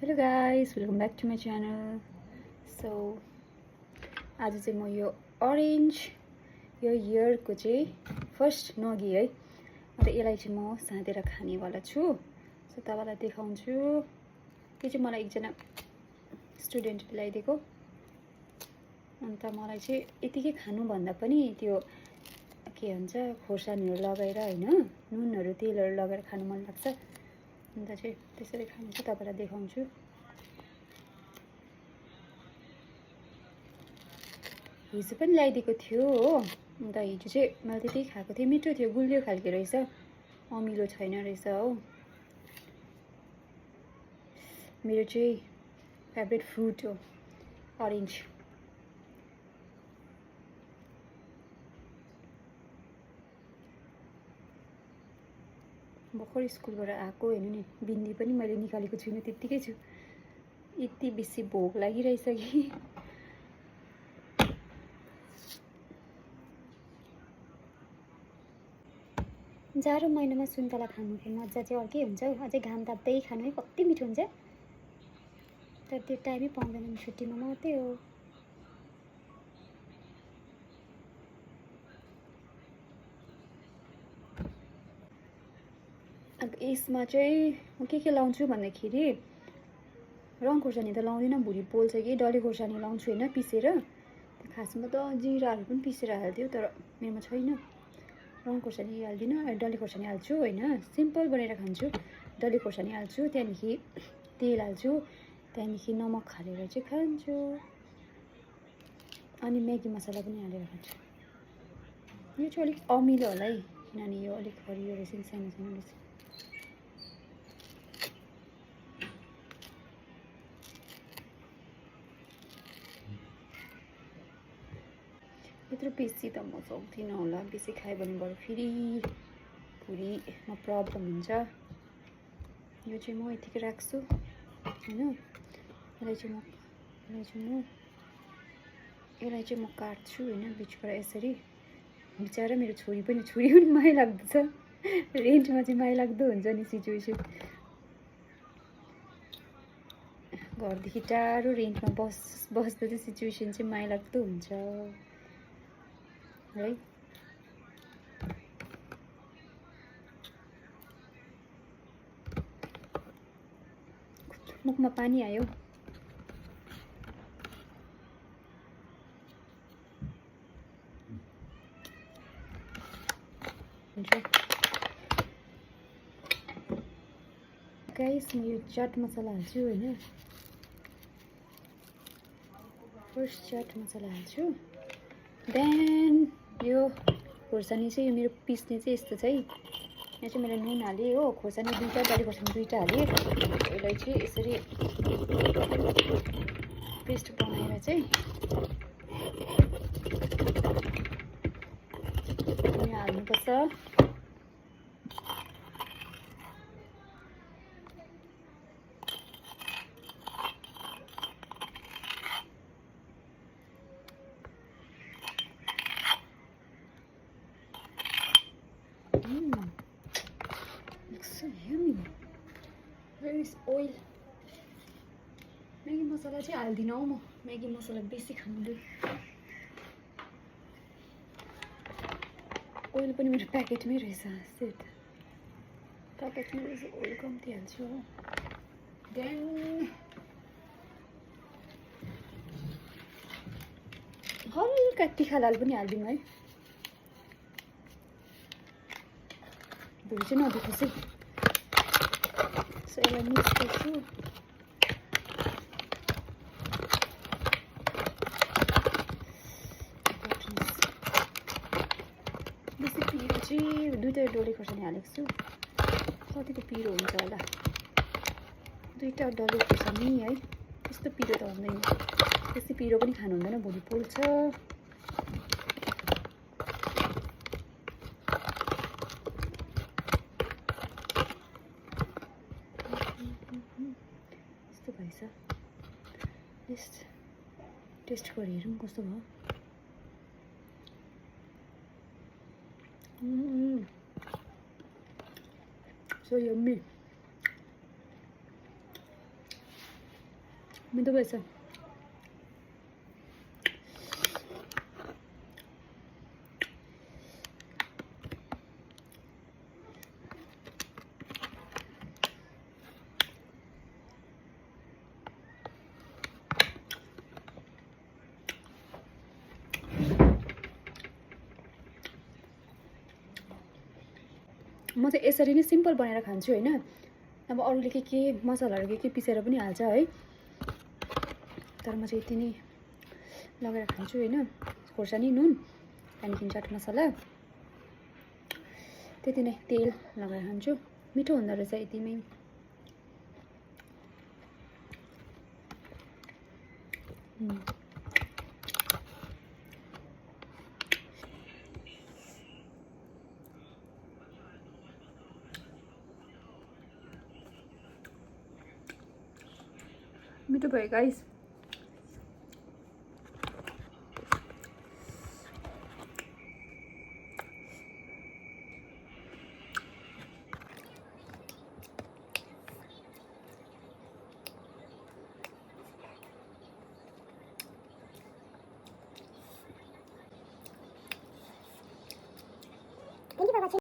Hello guys, welcome back to my channel. So आज चाहिँ म यो orange यो year को चाहिँ फर्स्ट नगी है अन्त यसलाई चाहिँ म साँधेर खानेवाला छु। सो तपाईलाई देखाउँछु। यो चाहिँ मलाई एकजना स्टुडेन्टले ल्याइदिएको। अन्त मलाई चाहिँ यतिकै खानु भन्दा पनि त्यो के भन्छ खोर्सानीहरु लगाएर हैन नुनहरु तेलहरु लगाएर खानु मन लाग्छ। अन्त चाहिँ त्यसरी खानु चाहिँ तपाईलाई देखाउँछु। हिजो पनि ल्याइदिएको थियो हो। अन्त हिजो चाहिँ मैले त्यति खाएको थिएँ, मिठो थियो, गुलियो खालको रहेछ, अमिलो छैन रहेछ हो। मेरो चाहिँ फेभरेट फ्रुट हो ऑरेंज। भर्खर स्कुलबाट आएको हैन नि, बिन्दी पनि मैले निकालेको छुइनँ, त्यतिकै छु। यति बेसी भोक लागिरहेछ कि जाडो महिनामा सुन्तला खानुको मजा चाहिँ अर्कै हुन्छ हौ। अझै घाम ताप्दै खानु है कति मिठो हुन्छ। तर त्यो टाइमै पाउँदैन छुट्टीमा मात्रै हो। यसमा चाहिँ म के लाउँछु भन्दाखेरि रङ खोर्सानी त लाउँदिन, भुँडी पोल्छ कि। डल्ले खोर्सानी लाउँछु हैन पिसेर। खासमा त जिराहरु पनि पिसेर हाल्दियो, तर मेरोमा छैन। रङ खोर्सानी हाल्दिन, डल्ले खोर्सानी हाल्छु हैन। सिम्पल बनाएर खान्छु। डल्ले खोर्सानी हाल्छु, त्यहाँदेखि तेल हाल्छु, त्यहाँदेखि नमक हालेर चाहिँ खान्छु। अनि म्यागी मसला पनि हालेर खान्छु। यो चाहिँ अलिक अमिलो होला है, किनभने यो अलिक हरियो रहेछ, सानो सानो रहेछ। यत्रो बेसी त म सक्दिनँ होला, बेसी खायो भने बरु फेरि भुँडीमा प्रब्लम हुन्छ। यो चाहिँ म यतिकै राख्छु हैन। यसलाई चाहिँ म काट्छु हैन बिचबाट यसरी। बिचारा मेरो छोरी पनि माया लाग्दो छ। रेन्टमा चाहिँ माया लाग्दो हुन्छ नि सिचुएसन। घरदेखि टाढो रेन्टमा बस्दा चाहिँ सिचुएसन चाहिँ माया लाग्दो हुन्छ है। मुखमा पानी आयो। गाइस म यो चाट मसला हाल्छु हैन। फर्स्ट चाट मसला हाल्छु, देन यो खोर्सानी चाहिँ मेरो पिस्ने चाहिँ यस्तो चाहिँ यहाँ चाहिँ मैले नुन हालेँ हो। खोर्सानी दुईटा, डल्ले खोर्सानी दुईटा हालेँ। यसलाई चाहिँ यसरी पेस्ट बनाएर चाहिँ यहाँ हाल्नुपर्छ। Looks so yummy. Where is oil? Maggi masala चाहिँ हाल्दिनँ हौ म। मैगी मसला बेसी खाँदैन। ओइल पनि मेरो प्याकेटमै रहेछ। सेट प्याकेटमै रहेछ, ओइल कम्ती हाल्छु हो। देन हल्का तिखा लाल पनि हाल्दिउँ है। भुँडी चाहिँ नदुखोस् है। सो यसलाई मिक्स गर्छु। बेसी पिरो चाहिँ दुईटा डल्ले खोर्सानी हालेको छु। कतिको पिरो हुन्छ होला, दुईटा डल्ले खोर्सानी है। त्यस्तो पिरो त हुँदैन, बेसी पिरो पनि खानु हुँदैन, भुँडी पोल्छ। यस्तो भएछ। टेस्ट गरी हेरौँ कस्तो भयो। So yummy. मिठो भएछ। म चाहिँ यसरी नै सिम्पल बनाएर खान्छु होइन। अब अरूले के मसलाहरू के पिसेर पनि हाल्छ है, तर म चाहिँ यति नै लगाएर खान्छु होइन। खोर्सानी, नुन, त्यहाँदेखि चाट मसला, त्यति नै, तेल लगाएर खान्छु। मिठो हुँदो रहेछ यतिमै। मिठो भयो गाइस।